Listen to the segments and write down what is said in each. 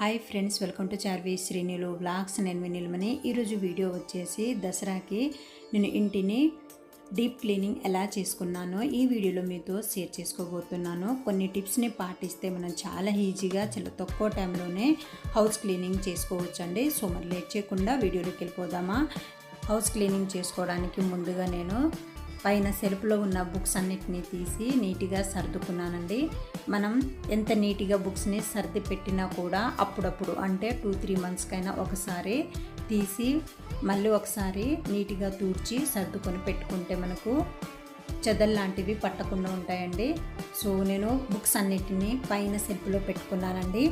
Hi friends, welcome to Charvi శ్రీనిలు vlogs. నేను వినిల్మని. ఈరోజు వీడియో వచ్చేసి దసరాకి నేను ఇంటిని డీప్ క్లీనింగ్ ఎలా చేసుకున్నానో ఈ వీడియోలో మీతో షేర్ చేసుకోబోతున్నాను. కొన్ని టిప్స్ని పాటిస్తే మనం చాలా ఈజీగా చాలా తక్కువ టైంలోనే హౌస్ క్లీనింగ్ చేసుకోవచ్చండి. సో మరి లేట్ చేయకుండా వీడియోలోకి వెళ్ళిపోదామా. హౌస్ క్లీనింగ్ చేసుకోవడానికి ముందుగా నేను పైన సెల్ఫ్లో ఉన్న బుక్స్ అన్నిటినీ తీసి నీట్గా సర్దుకున్నానండి. మనం ఎంత నీట్గా బుక్స్ని సర్ది పెట్టినా కూడా అప్పుడప్పుడు అంటే 2-3 మంత్స్కైనా ఒకసారి తీసి మళ్ళీ ఒకసారి నీట్గా తూడ్చి సర్దుకొని పెట్టుకుంటే మనకు చెదలు లాంటివి పట్టకుండా ఉంటాయండి. సో నేను బుక్స్ అన్నిటినీ పైన సెల్ఫ్లో పెట్టుకున్నానండి.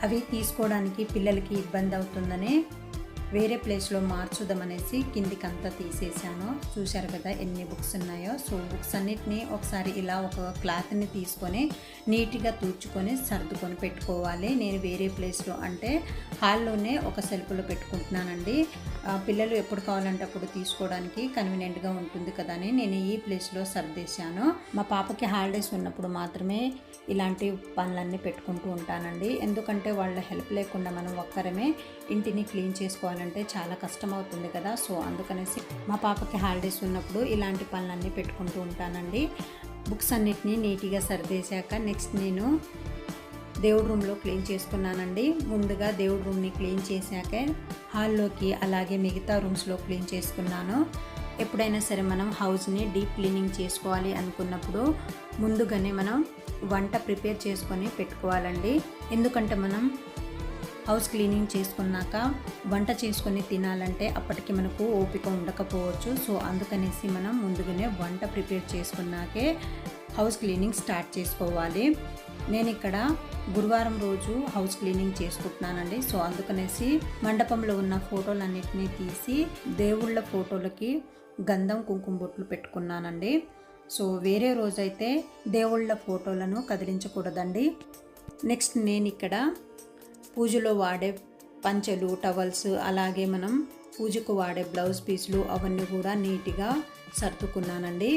అవి తీసుకోవడానికి పిల్లలకి ఇబ్బంది అవుతుందని వేరే ప్లేస్లో మార్చుదామనేసి కిందికంతా తీసేసాను. చూశారు కదా ఎన్ని బుక్స్ ఉన్నాయో. సో బుక్స్ అన్నిటినీ ఒకసారి ఇలా ఒక క్లాత్ని తీసుకొని నీట్గా తూర్చుకొని సర్దుకొని పెట్టుకోవాలి. నేను వేరే ప్లేస్లో అంటే హాల్లోనే ఒక సెల్ఫ్లో పెట్టుకుంటున్నానండి. పిల్లలు ఎప్పుడు కావాలంటే అప్పుడు తీసుకోవడానికి కన్వీనియంట్గా ఉంటుంది కదా అని నేను ఈ ప్లేస్లో సర్దేశాను. మా పాపకి హాలిడేస్ ఉన్నప్పుడు మాత్రమే ఇలాంటి పనులన్నీ పెట్టుకుంటూ ఉంటానండి. ఎందుకంటే వాళ్ళ హెల్ప్ లేకుండా మనం ఒక్కరమే ఇంటిని క్లీన్ చేసుకోవాలంటే చాలా కష్టం అవుతుంది కదా. సో అందుకనేసి మా పాపకి హాలిడేస్ ఉన్నప్పుడు ఇలాంటి పనులన్నీ పెట్టుకుంటూ ఉంటానండి. బుక్స్ అన్నిటినీ నీట్గా సర్దేశాక నెక్స్ట్ నేను దేవుడి రూమ్లో క్లీన్ చేసుకున్నానండి. ముందుగా దేవుడి రూమ్ని క్లీన్ చేశాక హాల్లోకి అలాగే మిగతా రూమ్స్లో క్లీన్ చేసుకున్నాను. ఎప్పుడైనా సరే మనం హౌస్ని డీప్ క్లీనింగ్ చేసుకోవాలి అనుకున్నప్పుడు ముందుగానే మనం వంట ప్రిపేర్ చేసుకొని పెట్టుకోవాలండి. ఎందుకంటే మనం హౌస్ క్లీనింగ్ చేసుకున్నాక వంట చేసుకొని తినాలంటే అప్పటికి మనకు ఓపిక ఉండకపోవచ్చు. సో అందుకనేసి మనం ముందుగానే వంట ప్రిపేర్ చేసుకున్నాకే హౌస్ క్లీనింగ్ స్టార్ట్ చేసుకోవాలి. నేను ఇక్కడ గురువారం రోజు హౌస్ క్లీనింగ్ చేసుకుంటున్నానండి. సో అందుకనేసి మండపంలో ఉన్న ఫోటోలన్నిటినీ తీసి దేవుళ్ళ ఫోటోలకి గంధం కుంకుమ బొట్లు పెట్టుకున్నానండి. సో వేరే రోజైతే దేవుళ్ళ ఫోటోలను కదిలించకూడదండి. నెక్స్ట్ నేను ఇక్కడ పూజలో వాడే పంచెలు, టవల్స్, అలాగే మనం పూజకు వాడే బ్లౌజ్ పీసులు అవన్నీ కూడా నీట్గా సర్దుకున్నానండి.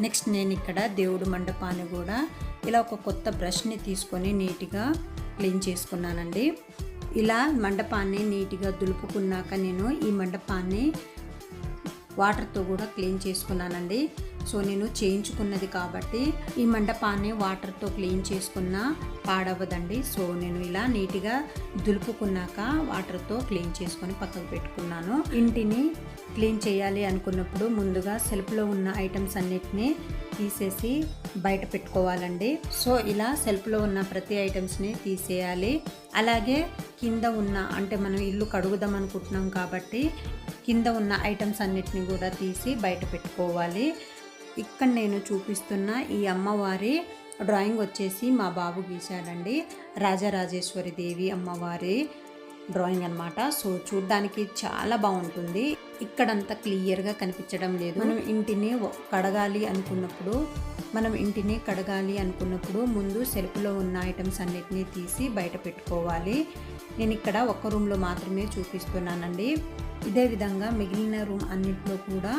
నెక్స్ట్ నేను ఇక్కడ దేవుడు మండపాన్ని కూడా ఇలా ఒక కొత్త బ్రష్ని తీసుకొని నీట్గా క్లీన్ చేసుకున్నానండి. ఇలా మండపాన్ని నీట్గా దులుపుకున్నాక నేను ఈ మండపాన్ని వాటర్తో కూడా క్లీన్ చేసుకున్నానండి. సో నేను చేయించుకున్నది కాబట్టి ఈ మండపాన్ని వాటర్తో క్లీన్ చేసుకున్నా పాడవదండి. సో నేను ఇలా నీట్గా దులుపుకున్నాక వాటర్తో క్లీన్ చేసుకొని పక్కకు పెట్టుకున్నాను. ఇంటిని క్లీన్ చేయాలి అనుకున్నప్పుడు ముందుగా సెల్ఫ్లో ఉన్న ఐటమ్స్ అన్నిటినీ తీసేసి బయట పెట్టుకోవాలండి. సో ఇలా సెల్ఫ్లో ఉన్న ప్రతి ఐటమ్స్ని తీసేయాలి. అలాగే కింద ఉన్న అంటే మనం ఇల్లు కడుగుదాం అనుకుంటున్నాం కాబట్టి కింద ఉన్న ఐటమ్స్ అన్నిటిని కూడా తీసి బయట పెట్టుకోవాలి. ఇక్కడ నేను చూపిస్తున్న ఈ అమ్మవారి డ్రాయింగ్ వచ్చేసి మా బాబు గీశాడండి. రాజరాజేశ్వరి దేవి అమ్మవారి డ్రాయింగ్ అనమాట. సో చూడ్డానికి చాలా బాగుంటుంది. ఇక్కడంతా క్లియర్గా కనిపించడం లేదు. మనం ఇంటిని కడగాలి అనుకున్నప్పుడు ముందు సెల్ఫ్లో ఉన్న ఐటమ్స్ అన్నిటినీ తీసి బయట పెట్టుకోవాలి. నేను ఇక్కడ ఒక్క రూమ్లో మాత్రమే చూపిస్తున్నానండి. ఇదే విధంగా మిగిలిన రూమ్ అన్నింటిలో కూడా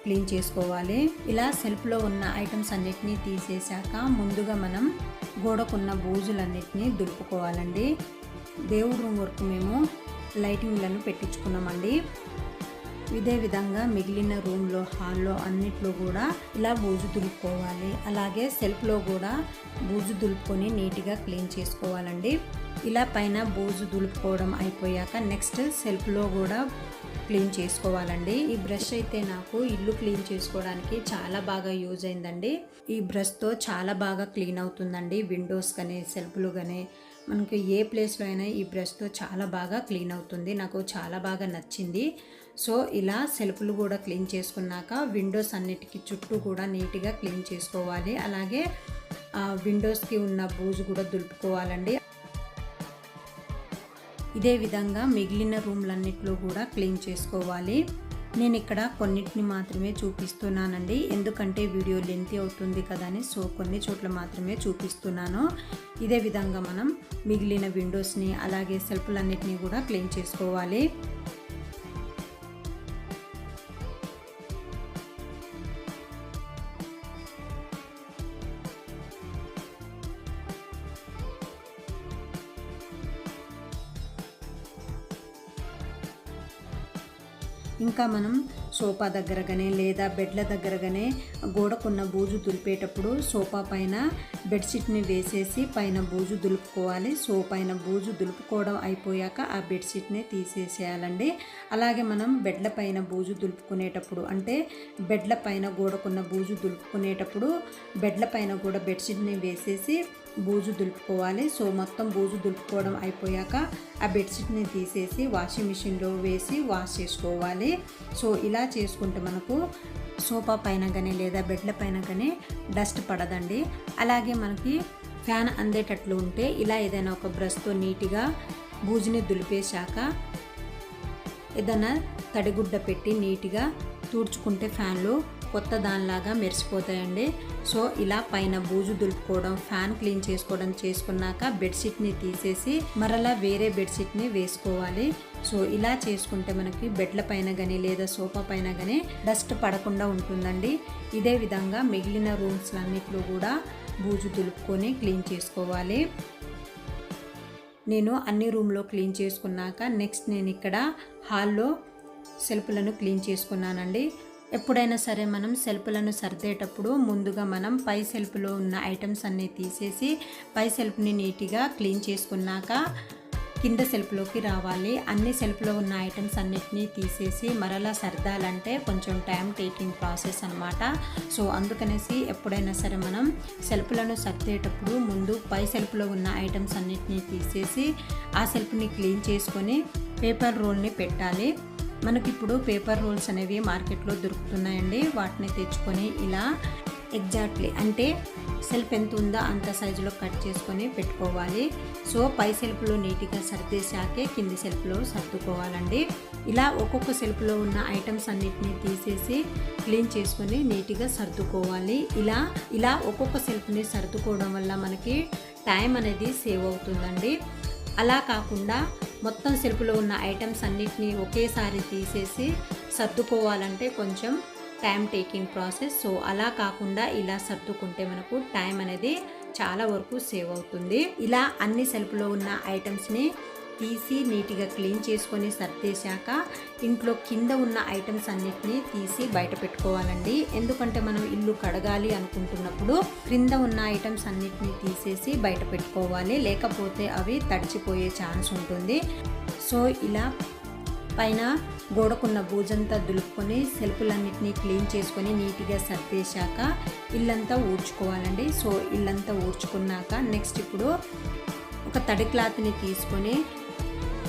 క్లీన్ చేసుకోవాలి. ఇలా సెల్ఫ్లో ఉన్న ఐటమ్స్ అన్నిటినీ తీసేశాక ముందుగా మనం గోడకున్న బూజులన్నిటినీ దులుపుకోవాలండి. దేవుడి రూమ్ వరకు మేము లైటింగ్లను పెట్టించుకున్నామండి. ఇదే విధంగా మిగిలిన రూమ్లో, హాల్లో అన్నిట్లో కూడా ఇలా బూజు దులుపుకోవాలి. అలాగే సెల్ఫ్లో కూడా బూజు దులుపుకొని నీట్గా క్లీన్ చేసుకోవాలండి. ఇలా పైన బూజు దులుపుకోవడం అయిపోయాక నెక్స్ట్ సెల్ఫ్లో కూడా క్లీన్ చేసుకోవాలండి. ఈ బ్రష్ అయితే నాకు ఇల్లు క్లీన్ చేసుకోవడానికి చాలా బాగా యూజ్ అయిందండి. ఈ బ్రష్తో చాలా బాగా క్లీన్ అవుతుందండి. విండోస్ కానీ సెల్ఫ్లు కానీ మనకి ఏ ప్లేస్లో అయినా ఈ బ్రష్తో చాలా బాగా క్లీన్ అవుతుంది. నాకు చాలా బాగా నచ్చింది. సో ఇలా సెల్ఫ్లు కూడా క్లీన్ చేసుకున్నాక విండోస్ అన్నిటికీ చుట్టూ కూడా నీట్గా క్లీన్ చేసుకోవాలి. అలాగే విండోస్కి ఉన్న బూజు కూడా దులుపుకోవాలండి. ఇదే విధంగా మిగిలిన రూమ్లన్నిట్లో కూడా క్లీన్ చేసుకోవాలి. నేను ఇక్కడ కొన్నిటిని మాత్రమే చూపిస్తున్నానండి. ఎందుకంటే వీడియో లెంతీ అవుతుంది కదా అని. సో కొన్ని చోట్ల మాత్రమే చూపిస్తున్నాను. ఇదే విధంగా మనం మిగిలిన విండోస్ని అలాగే సెల్ఫ్లన్నిటిని కూడా క్లీన్ చేసుకోవాలి. ఇంకా మనం సోఫా దగ్గర కానీ లేదా బెడ్ల దగ్గర కానీ గోడకున్న బూజు దులిపేటప్పుడు సోఫా పైన బెడ్షీట్ని వేసేసి పైన బూజు దులుపుకోవాలి. సో పైన బూజు దులుపుకోవడం అయిపోయాక ఆ బెడ్షీట్ని తీసేసేయాలండి. అలాగే మనం బెడ్ల పైన బూజు దులుపుకునేటప్పుడు అంటే బెడ్ల పైన గోడకున్న బూజు దులుపుకునేటప్పుడు బెడ్ల పైన కూడా బెడ్షీట్ని వేసేసి బూజు దులుపుకోవాలి. సో మొత్తం బూజు దులుపుకోవడం అయిపోయాక ఆ బెడ్షీట్ని తీసేసి వాషింగ్ మిషన్లో వేసి వాష్ చేసుకోవాలి. సో ఇలా చేసుకుంటే మనకు సోఫా పైన కానీ లేదా బెడ్ల పైన కానీ డస్ట్ పడదండి. అలాగే మనకి ఫ్యాన్ అందేటట్లు ఉంటే ఇలా ఏదైనా ఒక బ్రష్తో నీట్గా బూజుని దులిపేశాక ఏదైనా తడిగుడ్డ పెట్టి నీట్గా తుడుచుకుంటే ఫ్యాన్లు కొత్త దానిలాగా మెరిసిపోతాయండి. సో ఇలా పైన బూజు దులుపుకోవడం ఫ్యాన్ క్లీన్ చేసుకోవడం చేసుకున్నాక బెడ్షీట్ని తీసేసి మరలా వేరే బెడ్షీట్ని వేసుకోవాలి. సో ఇలా చేసుకుంటే మనకి బెడ్ల పైన కానీ లేదా సోఫా పైన కానీ డస్ట్ పడకుండా ఉంటుందండి. ఇదే విధంగా మిగిలిన రూమ్స్ అన్నిట్లో కూడా బూజు దులుపుకొని క్లీన్ చేసుకోవాలి. నేను అన్ని రూమ్లో క్లీన్ చేసుకున్నాక నెక్స్ట్ నేను ఇక్కడ హాల్లో సెల్ఫ్లను క్లీన్ చేసుకున్నానండి. ఎప్పుడైనా సరే మనం సెల్ఫ్లను సర్దేటప్పుడు ముందుగా మనం పై సెల్ఫ్లో ఉన్న ఐటమ్స్ అన్నీ తీసేసి పై సెల్ఫ్ని నీట్గా క్లీన్ చేసుకున్నాక కింద సెల్ఫ్లోకి రావాలి. అన్ని సెల్ఫ్లో ఉన్న ఐటమ్స్ అన్నిటినీ తీసేసి మరలా సర్దాలంటే కొంచెం టైం టేకింగ్ ప్రాసెస్ అనమాట. సో అందుకనేసి ఎప్పుడైనా సరే మనం సెల్ఫ్లను సర్దేటప్పుడు ముందు పై సెల్ఫ్లో ఉన్న ఐటమ్స్ అన్నిటినీ తీసేసి ఆ సెల్ఫ్ని క్లీన్ చేసుకొని పేపర్ రోల్ని పెట్టాలి. మనకి ఇప్పుడు పేపర్ రోల్స్ అనేవి మార్కెట్లో దొరుకుతున్నాయండి. వాటిని తెచ్చుకొని ఇలా ఎగ్జాక్ట్లీ అంటే సెల్ఫ్ ఎంత ఉందో అంత సైజులో కట్ చేసుకొని పెట్టుకోవాలి. సో పై సెల్ఫ్లో నీట్గా సర్దేశాకే కింది సెల్ఫ్లో సర్దుకోవాలండి. ఇలా ఒక్కొక్క సెల్ఫ్లో ఉన్న ఐటమ్స్ అన్నిటినీ తీసేసి క్లీన్ చేసుకొని నీట్గా సర్దుకోవాలి. ఇలా ఒక్కొక్క సెల్ఫ్ని సర్దుకోవడం వల్ల మనకి టైం అనేది సేవ్ అవుతుందండి. అలా కాకుండా మొత్తం సెల్ఫ్లో ఉన్న ఐటమ్స్ అన్నిటినీ ఒకేసారి తీసేసి సర్దుకోవాలంటే కొంచెం టైం టేకింగ్ ప్రాసెస్. సో అలా కాకుండా ఇలా సర్దుకుంటే మనకు టైం అనేది చాలా వరకు సేవ్ అవుతుంది. ఇలా అన్ని సెల్ఫ్లో ఉన్న ఐటమ్స్ని తీసి నీట్గా క్లీన్ చేసుకొని సర్దేశాక ఇంట్లో కింద ఉన్న ఐటమ్స్ అన్నిటినీ తీసి బయట పెట్టుకోవాలండి. ఎందుకంటే మనం ఇల్లు కడగాలి అనుకుంటున్నప్పుడు క్రింద ఉన్న ఐటమ్స్ అన్నిటినీ తీసేసి బయట పెట్టుకోవాలి, లేకపోతే అవి తడిచిపోయే ఛాన్స్ ఉంటుంది. సో ఇలా పైన గోడకున్న బూజంతా దులుపుకొని సెల్ఫ్లన్నిటినీ క్లీన్ చేసుకొని నీట్గా సర్దేశాక ఇల్లంతా ఊడ్చుకోవాలండి. సో ఇల్లంతా ఊడ్చుకున్నాక నెక్స్ట్ ఇప్పుడు ఒక తడి క్లాత్ని తీసుకొని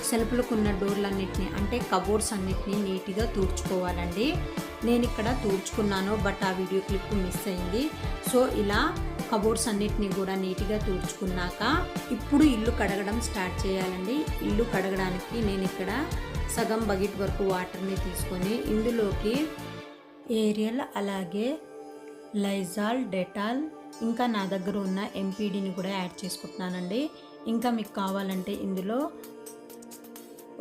సెల్ఫ్లకున్న డోర్లన్నిటిని అంటే కబోర్డ్స్ అన్నిటినీ నీట్గా తుడుచుకోవాలండి. నేను ఇక్కడ తుడుచుకున్నాను, బట్ ఆ వీడియో క్లిప్ మిస్ అయింది. సో ఇలా కబోర్డ్స్ అన్నిటినీ కూడా నీట్గా తుడుచుకున్నాక ఇప్పుడు ఇల్లు కడగడం స్టార్ట్ చేయాలండి. ఇల్లు కడగడానికి నేను ఇక్కడ సగం బకెట్ వరకు వాటర్ని తీసుకొని ఇందులోకి ఏరియల్ అలాగే లైజాల్, డెటాల్ ఇంకా నా దగ్గర ఉన్న ఎంపీడీని కూడా యాడ్ చేసుకుంటున్నానండి. ఇంకా మీకు కావాలంటే ఇందులో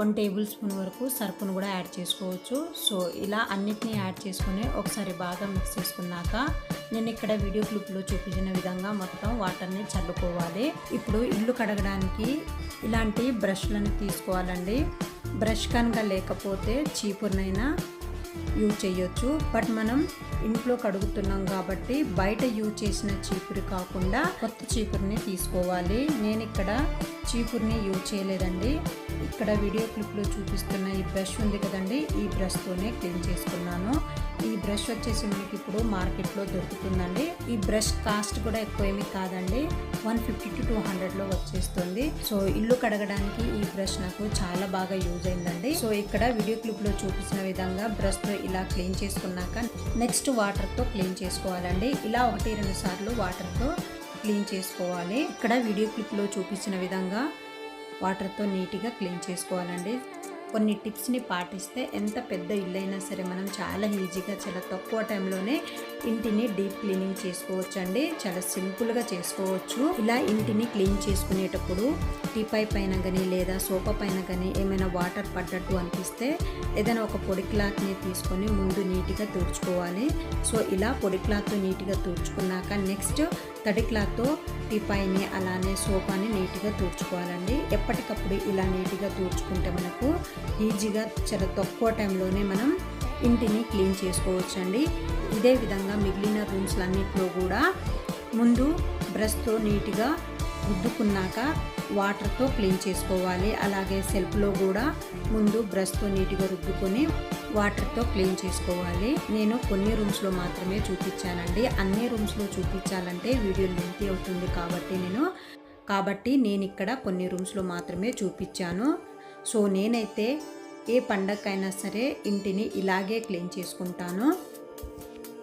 1 టేబుల్ స్పూన్ వరకు సర్ఫ్ను కూడా యాడ్ చేసుకోవచ్చు. సో ఇలా అన్నిటినీ యాడ్ చేసుకుని ఒకసారి బాగా మిక్స్ చేసుకున్నాక నేను ఇక్కడ వీడియో క్లిప్లో చూపించిన విధంగా మొత్తం వాటర్ని చల్లుకోవాలి. ఇప్పుడు ఇల్లు కడగడానికి ఇలాంటి బ్రష్లను తీసుకోవాలండి. బ్రష్ కనుక లేకపోతే చీపురునైనా యూజ్ చేయొచ్చు, బట్ మనం ఇంట్లో కడుగుతున్నాం కాబట్టి బయట యూజ్ చేసిన చీపురు కాకుండా కొత్త చీపురుని తీసుకోవాలి. నేను ఇక్కడ చీపురుని యూజ్ చేయలేదండి. ఇక్కడ వీడియో క్లిప్లో చూపిస్తున్న ఈ బ్రష్ ఉంది కదండి, ఈ బ్రష్తోనే క్లీన్ చేసుకున్నాను. ఈ బ్రష్ వచ్చేసి మనకి ఇప్పుడు మార్కెట్లో దొరుకుతుందండి. ఈ బ్రష్ కాస్ట్ కూడా ఎక్కువ ఏమీ కాదండి, 150 to 200లో వచ్చేస్తుంది. సో ఇల్లు కడగడానికి ఈ బ్రష్ నాకు చాలా బాగా యూజ్ అయిందండి. సో ఇక్కడ వీడియో క్లిప్లో చూపించిన విధంగా బ్రష్తో ఇలా క్లీన్ చేసుకున్నాక నెక్స్ట్ వాటర్తో క్లీన్ చేసుకోవాలండి. ఇలా 1-2 సార్లు వాటర్తో క్లీన్ చేసుకోవాలి. ఇక్కడ వీడియో క్లిప్లో చూపించిన విధంగా వాటర్తో నీట్గా క్లీన్ చేసుకోవాలండి. కొన్ని టిప్స్ని పాటిస్తే ఎంత పెద్ద ఇల్లు అయినా సరే మనం చాలా ఈజీగా చాలా తక్కువ టైంలోనే ఇంటిని డీప్ క్లీనింగ్ చేసుకోవచ్చు అండి. చాలా సింపుల్గా చేసుకోవచ్చు. ఇలా ఇంటిని క్లీన్ చేసుకునేటప్పుడు టీపై పైన కానీ లేదా సోఫా పైన కానీ ఏమైనా వాటర్ పడ్డట్టు అనిపిస్తే ఏదైనా ఒక పొడి క్లాత్ని తీసుకొని ముందు నీట్గా తుడుచుకోవాలి. సో ఇలా పొడి క్లాత్తో నీట్గా తుడుచుకున్నాక నెక్స్ట్ తడి క్లాత్తో టీపాయిని అలానే సోఫాని నీట్గా తుడుచుకోవాలండి. ఎప్పటికప్పుడు ఇలా నీట్గా తుడుచుకుంటే మనకు ఈజీగా చాలా తక్కువ టైంలోనే మనం ఇంటిని క్లీన్ చేసుకోవచ్చండి. ఇదే విధంగా మిగిలిన రూమ్స్లన్నింటిలో కూడా ముందు బ్రష్తో నీట్గా రుద్దుకున్నాక వాటర్తో క్లీన్ చేసుకోవాలి. అలాగే సెల్ఫ్లో కూడా ముందు బ్రష్తో నీట్గా రుద్దుకొని వాటర్తో క్లీన్ చేసుకోవాలి. నేను కొన్ని రూమ్స్లో మాత్రమే చూపించానండి. అన్ని రూమ్స్లో చూపించాలంటే వీడియో లెంతీ అవుతుంది కాబట్టి నేను ఇక్కడ కొన్ని రూమ్స్లో మాత్రమే చూపించాను. సో నేనైతే ఏ పండగకైనా సరే ఇంటిని ఇలాగే క్లీన్ చేసుకుంటాను.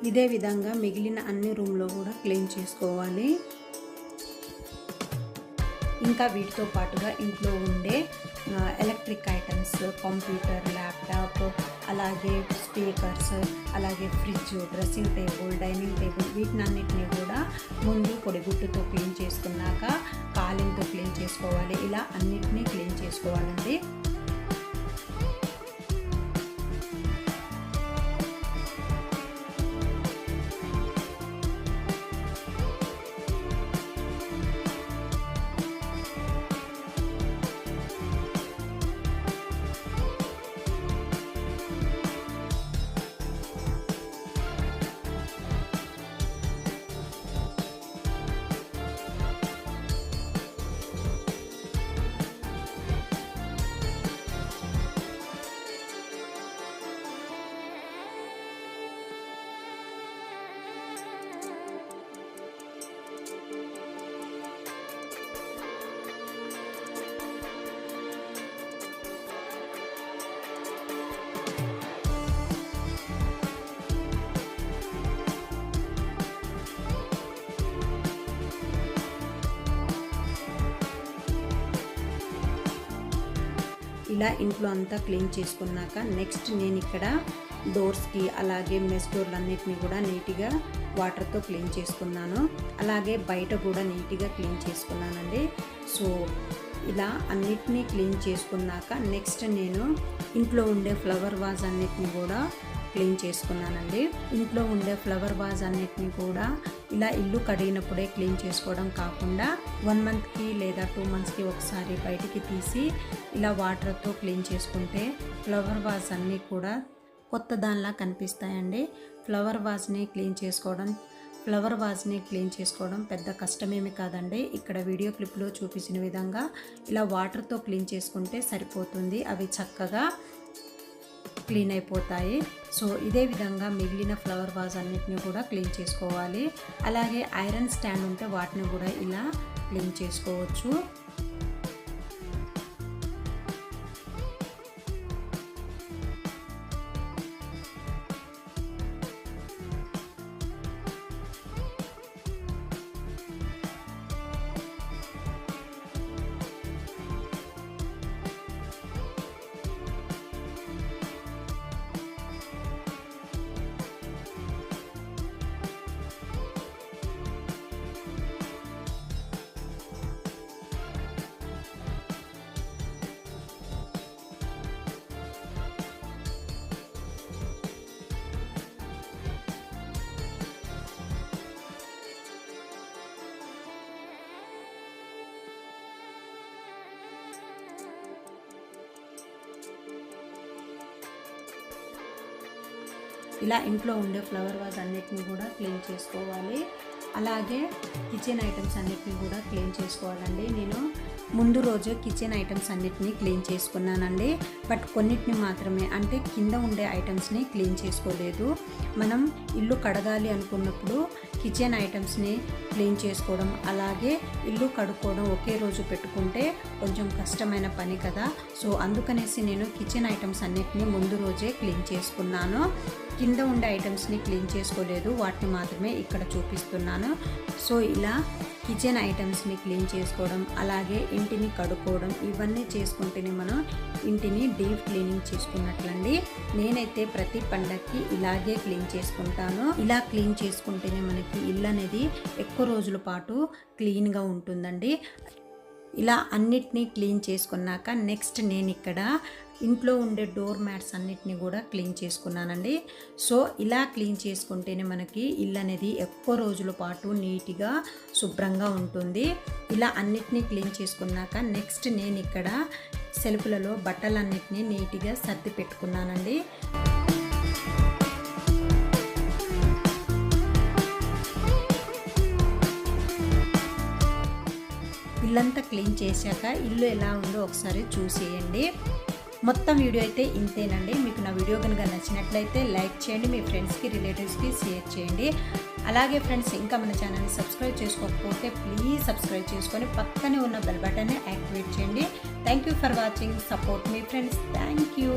ఇదే విధంగా మిగిలిన అన్ని రూమ్లో కూడా క్లీన్ చేసుకోవాలి. ఇంకా వీటితో పాటుగా ఇంట్లో ఉండే ఎలక్ట్రిక్ ఐటమ్స్, కంప్యూటర్, ల్యాప్టాప్, అలాగే స్పీకర్స్, అలాగే fridge, dressing table, dining table వీటినన్నిటిని కూడా ముందు పొడిగుట్టుతో క్లీన్ చేసుకున్నాక కాలింగ్తో క్లీన్ చేసుకోవాలి. ఇలా అన్నిటినీ క్లీన్ చేసుకోవాలండి. ఇలా ఇంట్లో అంతా క్లీన్ చేసుకున్నాక నెక్స్ట్ నేను ఇక్కడ డోర్స్కి అలాగే మెస్ డోర్లన్నిటిని కూడా నీట్గా వాటర్తో క్లీన్ చేసుకున్నాను. అలాగే బయట కూడా నీట్గా క్లీన్ చేసుకున్నానండి. సో ఇలా అన్నిటినీ క్లీన్ చేసుకున్నాక నెక్స్ట్ నేను ఇంట్లో ఉండే ఫ్లవర్ వాజ్ అన్నిటిని కూడా క్లీన్ చేసుకున్నానండి. ఇంట్లో ఉండే ఫ్లవర్ వాజ్ అన్నిటిని కూడా ఇలా ఇల్లు కడిగినప్పుడే క్లీన్ చేసుకోవడం కాకుండా 1 మంత్కి లేదా 2 మంత్స్కి ఒకసారి బయటికి తీసి ఇలా వాటర్తో క్లీన్ చేసుకుంటే ఫ్లవర్ వాజ్ అన్నీ కూడా కొత్త దానిలా కనిపిస్తాయండి. ఫ్లవర్ వాజ్ని క్లీన్ చేసుకోవడం పెద్ద కష్టమేమి కాదండి. ఇక్కడ వీడియో క్లిప్లో చూపించిన విధంగా ఇలా వాటర్తో క్లీన్ చేసుకుంటే సరిపోతుంది. అవి చక్కగా క్లీన్ అయిపోతాయి. సో ఇదే విధంగా మిగిలిన ఫ్లవర్ వాజ్ అన్నిటిని కూడా క్లీన్ చేసుకోవాలి. అలాగే ఐరన్ స్టాండ్ ఉంటే వాటిని కూడా ఇలా క్లీన్ చేసుకోవచ్చు. ఇలా ఇంట్లో ఉండే ఫ్లవర్ వాజ్ అన్నిటిని కూడా క్లీన్ చేసుకోవాలి. అలాగే కిచెన్ ఐటమ్స్ అన్నిటిని కూడా క్లీన్ చేసుకోవాలండి. నేను ముందు రోజు కిచెన్ ఐటమ్స్ అన్నిటినీ క్లీన్ చేసుకున్నానండి. బట్ కొన్నిటిని మాత్రమే, అంటే కింద ఉండే ఐటమ్స్ని క్లీన్ చేసుకోలేదు. మనం ఇల్లు కడగాలి అనుకున్నప్పుడు కిచెన్ ఐటమ్స్ని క్లీన్ చేసుకోవడం అలాగే ఇల్లు కడుక్కోవడం ఒకే రోజు పెట్టుకుంటే కొంచెం కష్టమైన పని కదా. సో అందుకనేసి నేను కిచెన్ ఐటమ్స్ అన్నిటినీ ముందు రోజే క్లీన్ చేసుకున్నాను. కింద ఉండే ఐటమ్స్ని క్లీన్ చేసుకోలేదు, వాటిని మాత్రమే ఇక్కడ చూపిస్తున్నాను. సో ఇలా కిచెన్ ఐటమ్స్ని క్లీన్ చేసుకోవడం అలాగే ఇంటిని కడుక్కోవడం ఇవన్నీ చేసుకుంటేనే మనం ఇంటిని డీప్ క్లీనింగ్ చేసుకున్నట్లండి. నేనైతే ప్రతి పండగకి ఇలాగే క్లీన్ చేసుకుంటాను. ఇలా క్లీన్ చేసుకుంటేనే మనకి ఇల్లు అనేది ఎక్కువ రోజుల పాటు క్లీన్గా ఉంటుందండి. ఇలా అన్నిటినీ క్లీన్ చేసుకున్నాక నెక్స్ట్ నేను ఇక్కడ ఇంట్లో ఉండే డోర్ మ్యాట్స్ అన్నిటిని కూడా క్లీన్ చేసుకున్నానండి. సో ఇలా క్లీన్ చేసుకుంటేనే మనకి ఇల్లు అనేది ఎక్కువ రోజుల పాటు నీట్గా శుభ్రంగా ఉంటుంది. ఇలా అన్నిటినీ క్లీన్ చేసుకున్నాక నెక్స్ట్ నేను ఇక్కడ సెల్ఫ్లలో బట్టలన్నిటినీ నీట్గా సర్ది పెట్టుకున్నానండి. ఇల్లంతా క్లీన్ చేశాక ఇల్లు ఎలా ఉందో ఒకసారి చూసేయండి. మొత్తం వీడియో అయితే ఇంతేనండి. మీకు నా వీడియో కనుక నచ్చినట్లయితే లైక్ చేయండి, మీ ఫ్రెండ్స్కి రిలేటివ్స్కి షేర్ చేయండి. అలాగే ఫ్రెండ్స్, ఇంకా మన ఛానల్ని సబ్స్క్రైబ్ చేసుకోకపోతే ప్లీజ్ సబ్స్క్రైబ్ చేసుకొని పక్కనే ఉన్న బెల్ బటన్ని యాక్టివేట్ చేయండి. Thank you for watching. Support me friends. Thank you.